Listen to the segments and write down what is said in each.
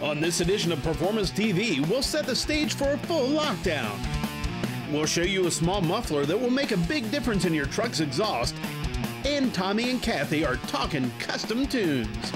On this edition of Performance TV, we'll set the stage for a full lockdown. We'll show you a small muffler that will make a big difference in your truck's exhaust. And Tommy and Kathy are talking custom tunes.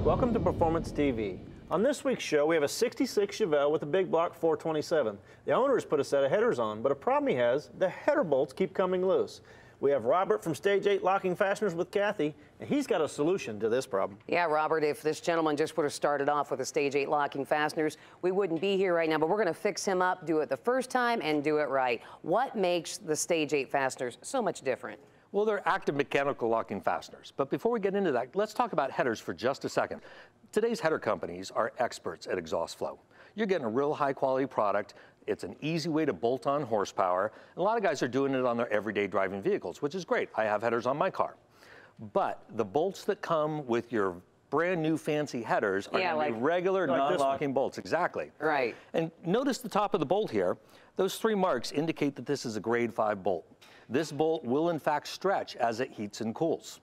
Welcome to Performance TV. On this week's show, we have a 66 Chevelle with a big block 427. The owner has put a set of headers on, but a problem he has, the header bolts keep coming loose. We have Robert from Stage 8 Locking Fasteners with Kathy, and he's got a solution to this problem. Yeah, Robert, if this gentleman just would have started off with a Stage 8 Locking Fasteners, we wouldn't be here right now, but we're going to fix him up, do it the first time, and do it right. What makes the Stage 8 fasteners so much different? Well, they're active mechanical locking fasteners. But before we get into that, let's talk about headers for just a second. Today's header companies are experts at exhaust flow. You're getting a real high quality product. It's an easy way to bolt on horsepower. And a lot of guys are doing it on their everyday driving vehicles, which is great. I have headers on my car. But the bolts that come with your brand new fancy headers are going to be regular non-locking bolts. Exactly. Right. And notice the top of the bolt here. Those 3 marks indicate that this is a grade 5 bolt. This bolt will in fact stretch as it heats and cools.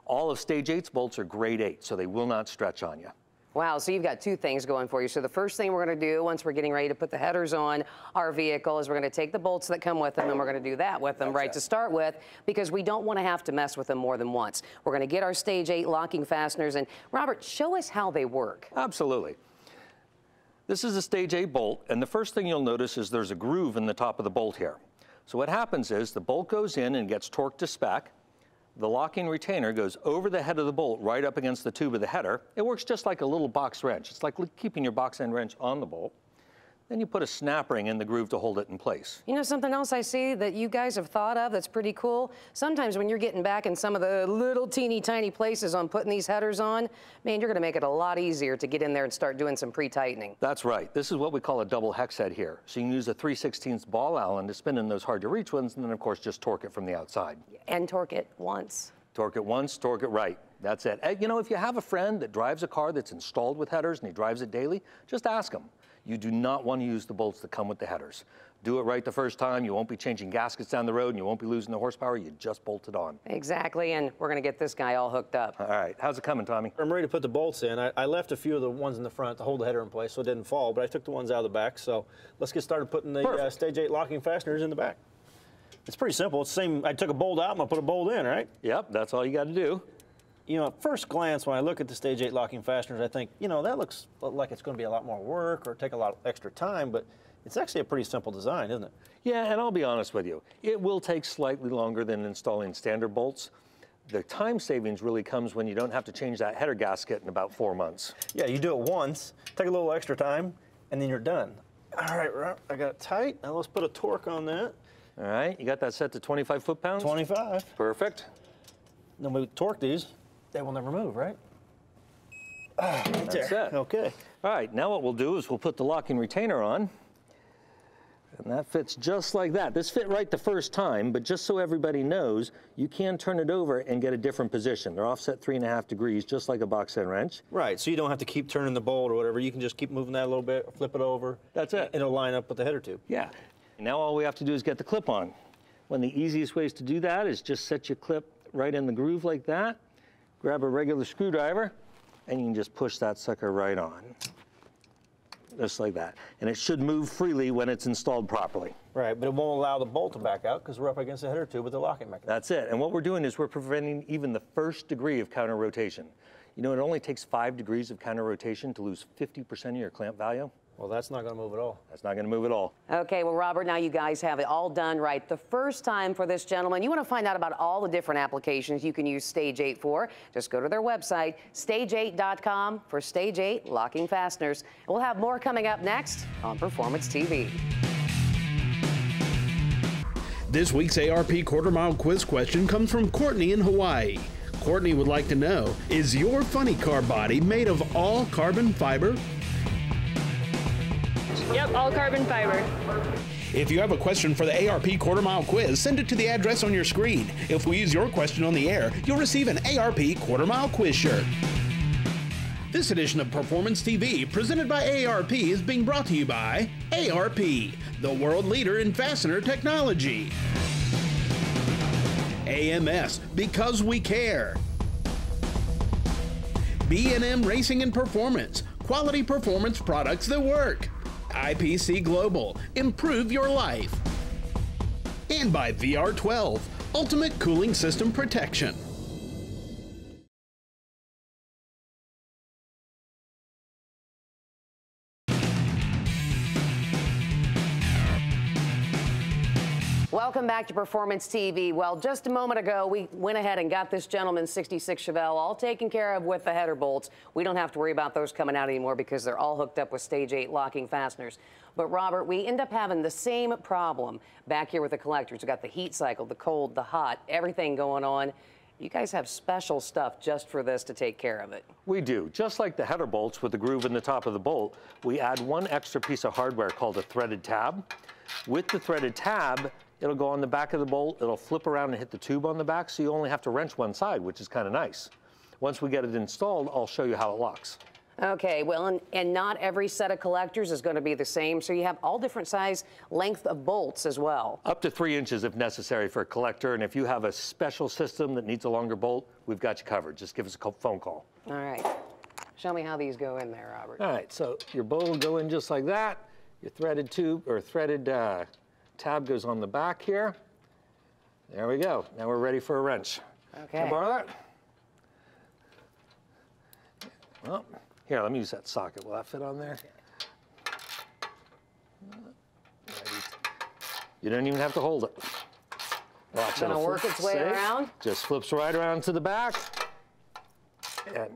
All of Stage 8's bolts are grade 8, so they will not stretch on you. Wow, so you've got 2 things going for you. So the first thing we're going to do once we're getting ready to put the headers on our vehicle is we're going to take the bolts that come with them and we're going to do that with them to start with, because we don't want to have to mess with them more than once. We're going to get our Stage 8 locking fasteners, and Robert, show us how they work. Absolutely. This is a Stage 8 bolt, and the first thing you'll notice is there's a groove in the top of the bolt here. So what happens is the bolt goes in and gets torqued to spec. The locking retainer goes over the head of the bolt right up against the tube of the header. It works just like a little box wrench. It's like keeping your box end wrench on the bolt. Then you put a snap ring in the groove to hold it in place. You know something else I see that you guys have thought of that's pretty cool? Sometimes when you're getting back in some of the little teeny tiny places on putting these headers on, man, you're going to make it a lot easier to get in there and start doing some pre-tightening. That's right. This is what we call a double hex head here. So you can use a 3/16 ball Allen to spin in those hard to reach ones, and then of course just torque it from the outside. And torque it once. Torque it once, torque it right. That's it. You know, if you have a friend that drives a car that's installed with headers and he drives it daily, just ask him. You do not want to use the bolts that come with the headers. Do it right the first time. You won't be changing gaskets down the road and you won't be losing the horsepower. You just bolt it on. Exactly, and we're going to get this guy all hooked up. All right, how's it coming, Tommy? I'm ready to put the bolts in. I left a few of the ones in the front to hold the header in place so it didn't fall, but I took the ones out of the back. So let's get started putting the Stage 8 locking fasteners in the back. It's pretty simple. It's the same. I took a bolt out and I put a bolt in, right? Yep, that's all you got to do. You know, at first glance, when I look at the Stage 8 locking fasteners, I think, you know, that looks like it's going to be a lot more work or take a lot of extra time, but it's actually a pretty simple design, isn't it? Yeah, and I'll be honest with you. It will take slightly longer than installing standard bolts. The time savings really comes when you don't have to change that header gasket in about 4 months. Yeah, you do it once, take a little extra time, and then you're done. All right, I got it tight. Now let's put a torque on that. All right, you got that set to 25 foot-pounds? 25. Perfect. Then we torque these. They will never move, right? That's it. Okay. All right, now what we'll do is we'll put the locking retainer on. And that fits just like that. This fit right the first time, but just so everybody knows, you can turn it over and get a different position. They're offset 3.5 degrees, just like a box end wrench. Right, so you don't have to keep turning the bolt or whatever. You can just keep moving that a little bit, flip it over. That's it. It'll line up with the header tube. Yeah. Now all we have to do is get the clip on. One of the easiest ways to do that is just set your clip right in the groove like that. Grab a regular screwdriver, and you can just push that sucker right on. Just like that. And it should move freely when it's installed properly. Right, but it won't allow the bolt to back out because we're up against the header tube with the locking mechanism. That's it. And what we're doing is we're preventing even the first degree of counter rotation. You know, it only takes 5 degrees of counter rotation to lose 50% of your clamp value. Well, that's not going to move at all. That's not going to move at all. Okay, well, Robert, now you guys have it all done right the first time for this gentleman. You want to find out about all the different applications you can use Stage 8 for, just go to their website, stage8.com, for Stage 8 locking fasteners. We'll have more coming up next on Performance TV. This week's ARP quarter-mile quiz question comes from Courtney in Hawaii. Courtney would like to know, is your funny car body made of all carbon fiber? Yep, all carbon fiber. If you have a question for the ARP quarter-mile quiz, send it to the address on your screen. If we use your question on the air, you'll receive an ARP quarter-mile quiz shirt. This edition of Performance TV, presented by ARP, is being brought to you by ARP, the world leader in fastener technology. AMS, because we care. B&M Racing and Performance, quality performance products that work. IPC Global, improve your life. And by VR12, ultimate cooling system protection. Welcome back to Performance TV. Well, just a moment ago, we went ahead and got this gentleman's 66 Chevelle all taken care of with the header bolts. We don't have to worry about those coming out anymore because they're all hooked up with Stage 8 locking fasteners. But Robert, we end up having the same problem back here with the collectors. We've got the heat cycle, the cold, the hot, everything going on. You guys have special stuff just for this to take care of it. We do. Just like the header bolts with the groove in the top of the bolt, we add one extra piece of hardware called a threaded tab. With the threaded tab, it'll go on the back of the bolt, it'll flip around and hit the tube on the back, so you only have to wrench one side, which is kind of nice. Once we get it installed, I'll show you how it locks. Okay, well, and not every set of collectors is going to be the same, so you have all different size length of bolts as well. Up to 3 inches if necessary for a collector, and if you have a special system that needs a longer bolt, we've got you covered. Just give us a phone call. All right. Show me how these go in there, Robert. All right, so your bolt will go in just like that. Your threaded tube, or threaded tab goes on the back here. There we go. Now we're ready for a wrench. Okay. Can I borrow that? Well, here, let me use that socket. Will that fit on there? You don't even have to hold it. Watch, it's going to work its way around? Just flips right around to the back. And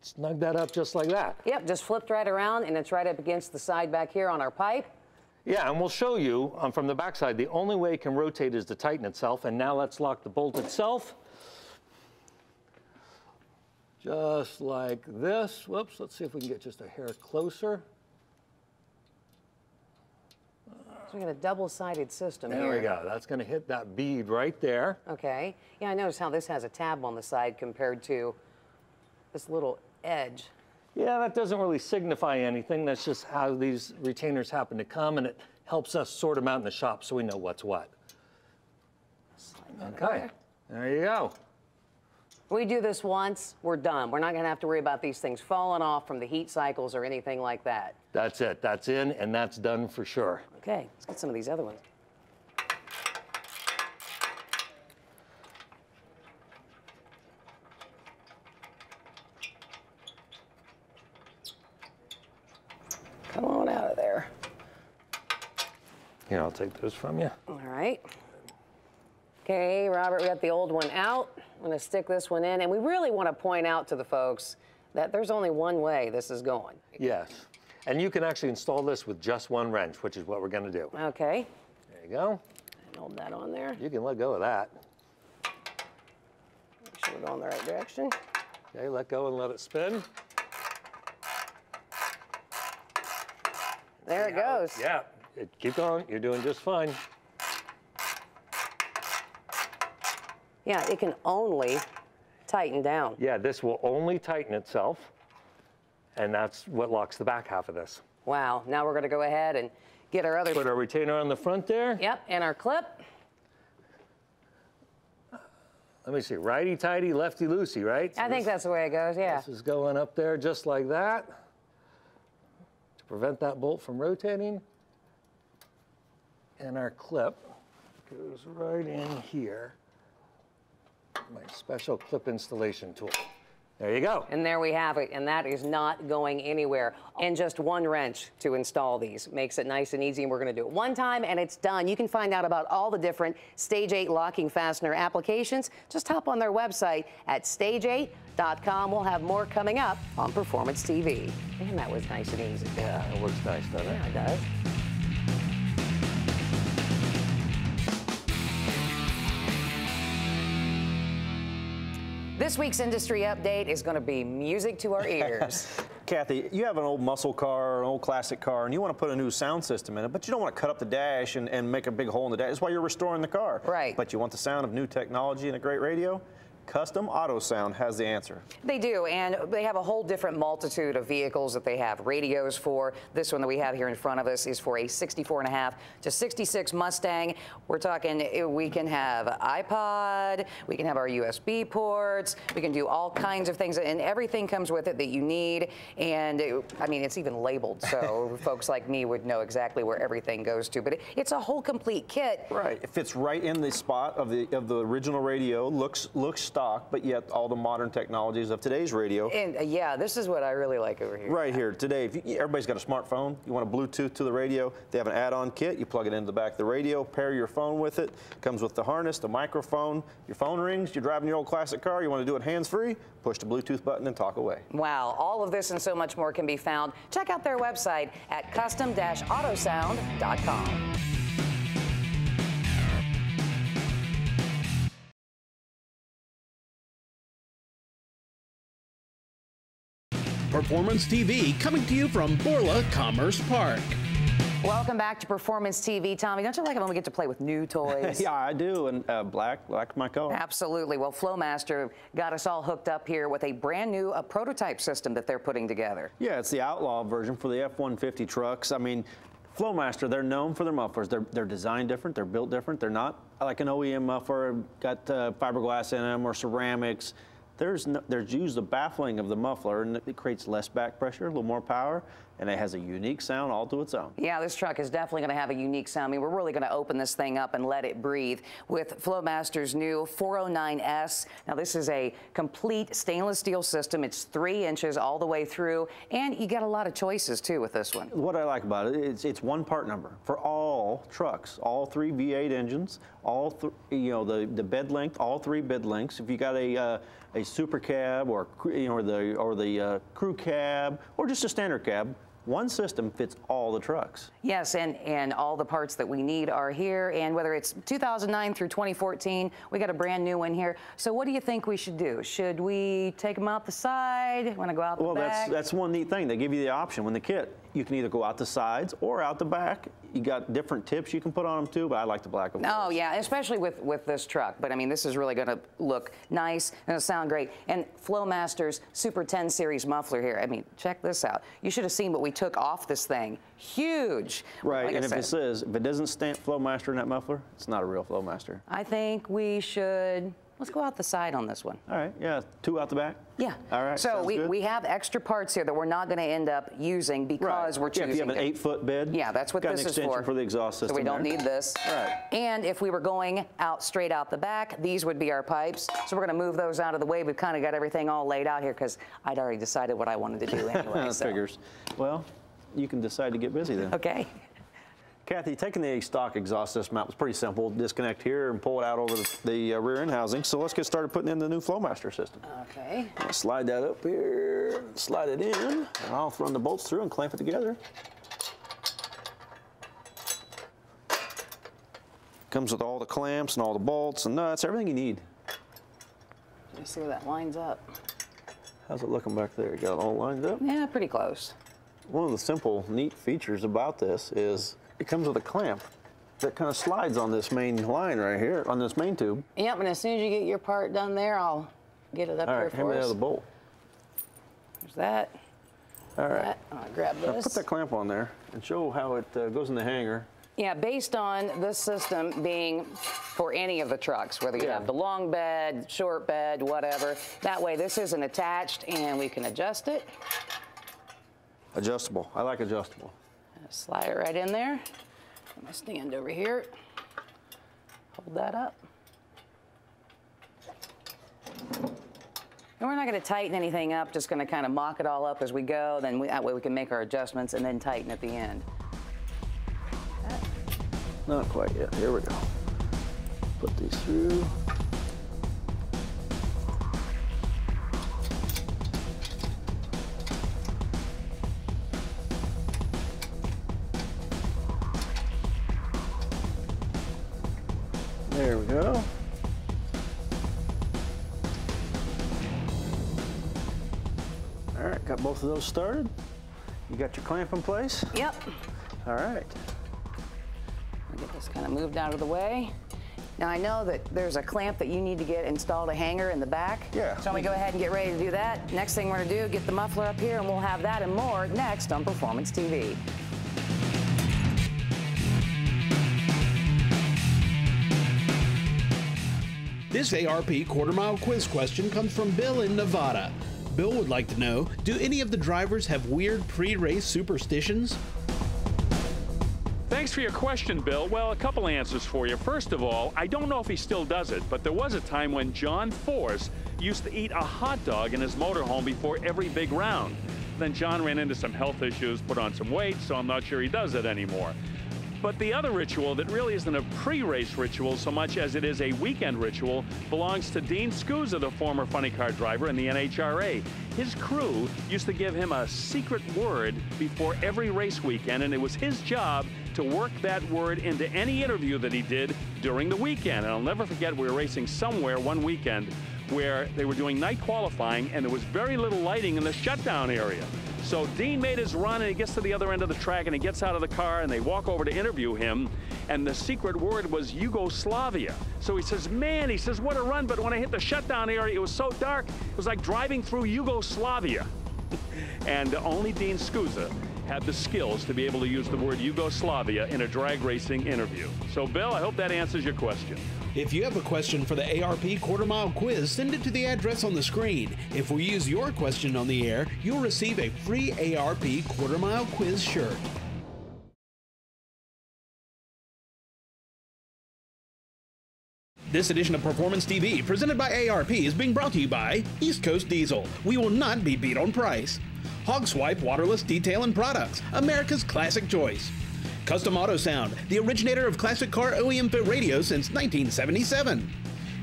snug that up just like that. Yep, just flipped right around, and it's right up against the side back here on our pipe. Yeah, and we'll show you from the backside, the only way it can rotate is to tighten itself. And now let's lock the bolt itself. Just like this. Whoops, let's see if we can get just a hair closer. So we got a double-sided system here. There we go. That's going to hit that bead right there. Okay. Yeah, I noticed how this has a tab on the side compared to this little edge. Yeah, that doesn't really signify anything. That's just how these retainers happen to come, and it helps us sort them out in the shop so we know what's what. Okay, there you go. We do this once, we're done. We're not going to have to worry about these things falling off from the heat cycles or anything like that. That's it. That's in, and that's done for sure. Okay, let's get some of these other ones. Come on out of there. Here, I'll take those from you. All right. Okay, Robert, we got the old one out. I'm going to stick this one in, and we really want to point out to the folks that there's only one way this is going. Yes, and you can actually install this with just one wrench, which is what we're going to do. Okay. There you go. And hold that on there. You can let go of that. Make sure we're going the right direction. Okay, let go and let it spin. There it goes. Yeah, keep going. You're doing just fine. Yeah, it can only tighten down. Yeah, this will only tighten itself, and that's what locks the back half of this. Wow. Now we're going to go ahead and get our other... Put our retainer on the front there. Yep, and our clip. Let me see, righty-tighty, lefty-loosey, right? So I think that's the way it goes, yeah. This is going up there just like that to prevent that bolt from rotating. And our clip goes right in here. My special clip installation tool. There you go. And there we have it, and that is not going anywhere. And just one wrench to install these. Makes it nice and easy, and we're going to do it one time, and it's done. You can find out about all the different Stage 8 locking fastener applications. Just hop on their website at stage8.com. We'll have more coming up on Performance TV. And that was nice and easy. Yeah, it works nice, doesn't it? Yeah, it does. This week's industry update is going to be music to our ears. Kathy, you have an old muscle car, an old classic car, and you want to put a new sound system in it, but you don't want to cut up the dash and make a big hole in the dash. That's why you're restoring the car. Right. But you want the sound of new technology and a great radio? Custom Auto Sound has the answer. They do, and they have a whole different multitude of vehicles that they have radios for. This one that we have here in front of us is for a 64.5 to 66 Mustang. We're talking, we can have iPod, we can have our USB ports, we can do all kinds of things, and everything comes with it that you need. And I mean, it's even labeled, so folks like me would know exactly where everything goes to. But it's a whole complete kit. Right, it fits right in the spot of the original radio. Looks stock, but yet all the modern technologies of today's radio. And yeah, this is what I really like over here. Right here today, everybody's got a smartphone. You want a Bluetooth to the radio. They have an add-on kit. You plug it into the back of the radio, pair your phone with it. Comes with the harness, the microphone. Your phone rings. You're driving your old classic car. You want to do it hands-free. Push the Bluetooth button and talk away. Wow, all of this and so much more can be found. Check out their website at custom-autosound.com. Performance TV coming to you from Borla Commerce Park. Welcome back to Performance TV. Tommy, don't you like it when we get to play with new toys? Yeah, I do, and black my color. Absolutely. Well, Flowmaster got us all hooked up here with a brand new prototype system that they're putting together. Yeah, it's the Outlaw version for the F-150 trucks. I mean, Flowmaster, they're known for their mufflers. They're designed different, they're built different. They're not like an OEM muffler, got fiberglass in them or ceramics. There's used the baffling of the muffler, and it creates less back pressure, a little more power, and it has a unique sound all to its own. Yeah, this truck is definitely going to have a unique sound. I mean, we're really going to open this thing up and let it breathe with Flowmaster's new 409S. Now, this is a complete stainless steel system. It's 3 inches all the way through, and you get a lot of choices, too, with this one. What I like about it, it's one part number for all trucks, all 3 V8 engines, the bed length, all 3 bed lengths. If you got a super cab or the crew cab or just a standard cab, one system fits all the trucks. Yes, and all the parts that we need are here, and whether it's 2009 through 2014, we got a brand new one here. So what do you think we should do? Should we take them out the side? Want to go out the back? Well, that's one neat thing. They give you the option. When the kit, you can either go out the sides or out the back. You got different tips you can put on them too, but I like the black of course. Oh yeah, especially with this truck. But I mean, this is really going to look nice and it'll sound great. And Flowmaster's Super 10 Series muffler here. I mean, check this out. You should have seen what we took off this thing. Huge. Right, like and if it doesn't stamp Flowmaster in that muffler, it's not a real Flowmaster. I think we should. Let's go out the side on this one. All right, yeah, 2 out the back? Yeah. All right, so we have extra parts here that we're not going to end up using because we're choosing. Yeah, if you have an 8-foot bed. Yeah, that's what this is for. Got an extension for the exhaust system. So we don't need this. Right. And if we were going out straight out the back, these would be our pipes. So we're going to move those out of the way. We've kind of got everything all laid out here because I'd already decided what I wanted to do anyway. That figures. Well, you can decide to get busy then. Okay. Kathy, taking the stock exhaust system out was pretty simple. Disconnect here and pull it out over the rear end housing. So let's get started putting in the new Flowmaster system. Okay. I'll slide that up here, slide it in, and I'll run the bolts through and clamp it together. Comes with all the clamps and all the bolts and nuts, everything you need. Let me see where that lines up. How's it looking back there? You got it all lined up? Yeah, pretty close. One of the simple, neat features about this is it comes with a clamp that kind of slides on this main line right here, on this main tube. Yep, and as soon as you get your part done there, I'll get it up here for us. All right, hand me the bolt. There's that. All right. I'll grab this. Now put that clamp on there and show how it goes in the hanger. Yeah, based on this system being for any of the trucks, whether you have the long bed, short bed, whatever, that way this isn't attached and we can adjust it. Adjustable. I like adjustable. Slide it right in there. Put my stand over here. Hold that up. And we're not going to tighten anything up, just going to kind of mock it all up as we go. Then that way we can make our adjustments and then tighten at the end. Not quite yet. Here we go. Put these through. There we go. All right, got both of those started. You got your clamp in place? Yep. All right. I'll get this kind of moved out of the way. Now I know that there's a clamp that you need to get installed, a hanger in the back. Yeah. So we go ahead and get ready to do that. Next thing we're gonna do, get the muffler up here, and we'll have that and more next on Performance TV. This ARP quarter-mile quiz question comes from Bill in Nevada. Bill would like to know, do any of the drivers have weird pre-race superstitions? Thanks for your question, Bill. Well, a couple answers for you. First of all, I don't know if he still does it, but there was a time when John Force used to eat a hot dog in his motorhome before every big round. Then John ran into some health issues, put on some weight, so I'm not sure he does it anymore. But the other ritual that really isn't a pre-race ritual so much as it is a weekend ritual belongs to Dean Scusa, the former funny car driver in the NHRA. His crew used to give him a secret word before every race weekend, and it was his job to work that word into any interview that he did during the weekend. And I'll never forget, we were racing somewhere one weekend where they were doing night qualifying, and there was very little lighting in the shutdown area. So Dean made his run, and he gets to the other end of the track, and he gets out of the car, and they walk over to interview him, and the secret word was Yugoslavia. So he says, man, he says, what a run, but when I hit the shutdown area, it was so dark, it was like driving through Yugoslavia. And only Dean Scusa had the skills to be able to use the word Yugoslavia in a drag racing interview. So, Bill, I hope that answers your question. If you have a question for the ARP quarter-mile quiz, send it to the address on the screen. If we use your question on the air, you'll receive a free ARP quarter-mile quiz shirt. This edition of Performance TV, presented by ARP, is being brought to you by East Coast Diesel. We will not be beat on price. Hogswipe Waterless Detail and Products, America's classic choice. Custom Auto Sound, the originator of classic car OEM fit radio since 1977.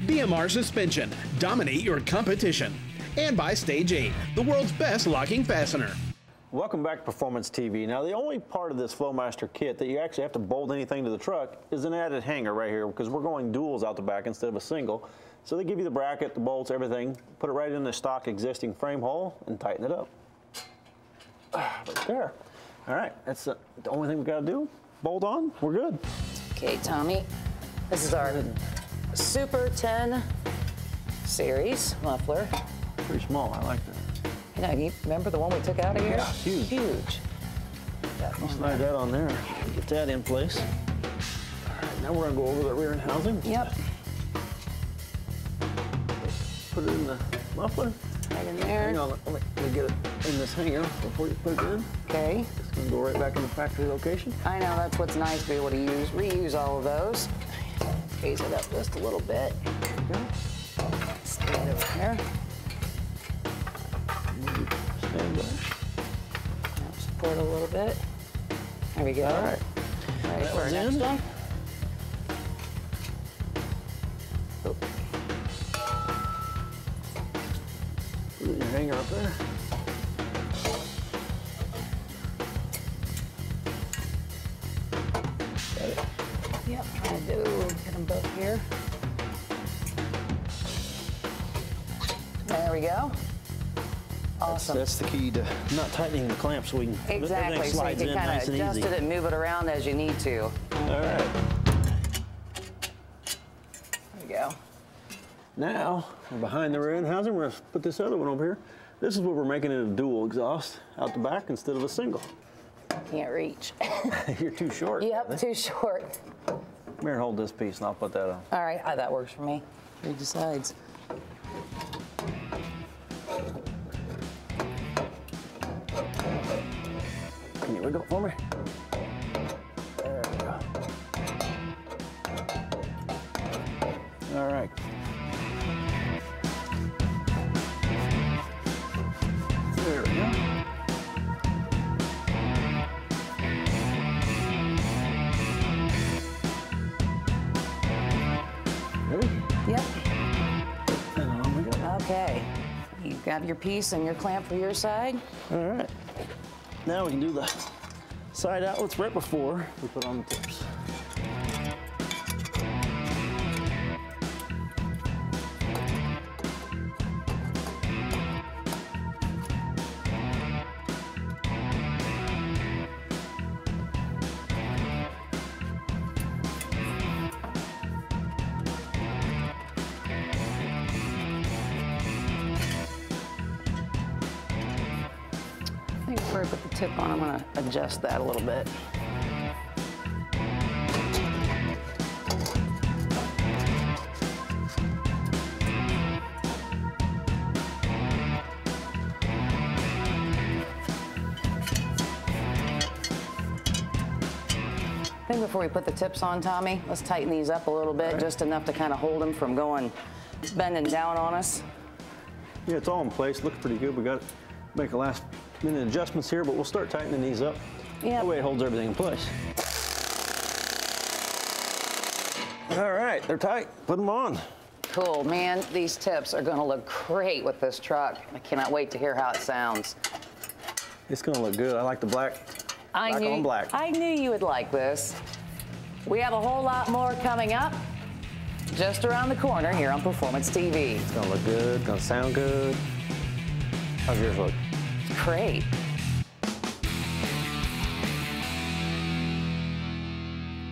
BMR Suspension, dominate your competition. And by Stage 8, the world's best locking fastener. Welcome back to Performance TV. Now, the only part of this Flowmaster kit that you actually have to bolt anything to the truck is an added hanger right here, because we're going duals out the back instead of a single. So they give you the bracket, the bolts, everything, put it right in the stock existing frame hole and tighten it up. Right there. All right, that's the only thing we got to do. Bolt on, we're good. Okay, Tommy, this is our Super 10 series muffler. Pretty small, I like that. You know, you remember the one we took out of here? Yeah, huge. Huge. Slide that on there, get that in place. All right, now we're gonna go over the rear end housing. Yep. Put it in the muffler. Right in there. Hang on, let me get it in this hanger before you put it in. Okay. It's gonna go right back in the factory location. I know, that's what's nice to be able to reuse all of those. Phase it up just a little bit. Stand over here. Stand by. Now support a little bit. There we go. All right. Ready That for our one's next in. one? Oh. Put your hanger up there. Got it. Yep, I do. Get them both here. There we go. Awesome. That's the key to not tightening the clamp so we can Exactly, everything so you slides can in kind nice of and adjust easy. it and move it around as you need to. All right. There we go. Now, we're behind the rear end housing. We're gonna put this other one over here. This is what we're making it a dual exhaust out the back instead of a single. Can't reach. You're too short. Yep, too short. Come here and hold this piece and I'll put that on. All right, that works for me. Who decides? Can you wiggle it for me? There we go. All right. There we go. Ready? Yep. And on we go. Okay. You got your piece and your clamp for your side. All right. Now we can do the side outlets right before we put on the tips. I think before I put the tip on, I'm going to adjust that a little bit. I think before we put the tips on, Tommy, let's tighten these up a little bit, just enough to kind of hold them from bending down on us. Yeah, it's all in place. Looks pretty good. We got to make a last minute adjustments here, but we'll start tightening these up. Yeah. That way it holds everything in place. All right, they're tight. Put them on. Cool, man. These tips are going to look great with this truck. I cannot wait to hear how it sounds. It's going to look good. I like the black. Black on black. I knew you would like this. We have a whole lot more coming up just around the corner here on Performance TV. It's gonna look good, gonna sound good. How's yours look? Great.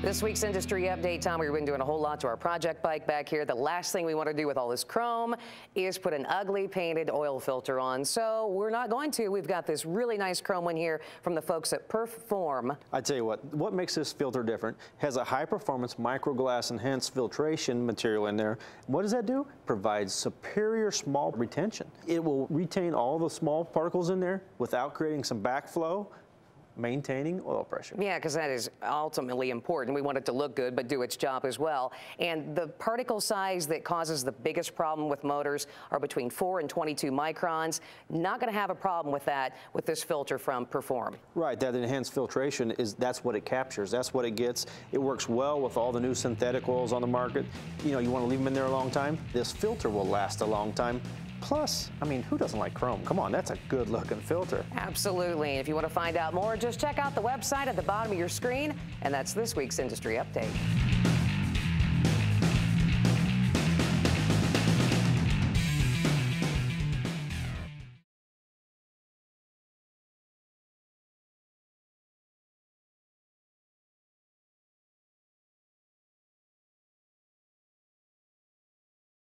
This week's industry update, Tom, we've been doing a whole lot to our project bike back here. The last thing we want to do with all this chrome is put an ugly painted oil filter on. So we're not going to. We've got this really nice chrome one here from the folks at Perform. I tell you what makes this filter different, has a high performance microglass enhanced filtration material in there. What does that do? Provides superior small retention. It will retain all the small particles in there without creating some backflow, maintaining oil pressure. Yeah, because that is ultimately important. We want it to look good, but do its job as well. And the particle size that causes the biggest problem with motors are between 4 and 22 microns. Not going to have a problem with that with this filter from Perform. Right, that enhanced filtration that's what it captures. That's what it gets. It works well with all the new synthetic oils on the market. You know, you want to leave them in there a long time. This filter will last a long time. Plus, I mean, who doesn't like chrome? Come on, that's a good looking filter. Absolutely. And if you want to find out more, just check out the website at the bottom of your screen. And that's this week's Industry Update.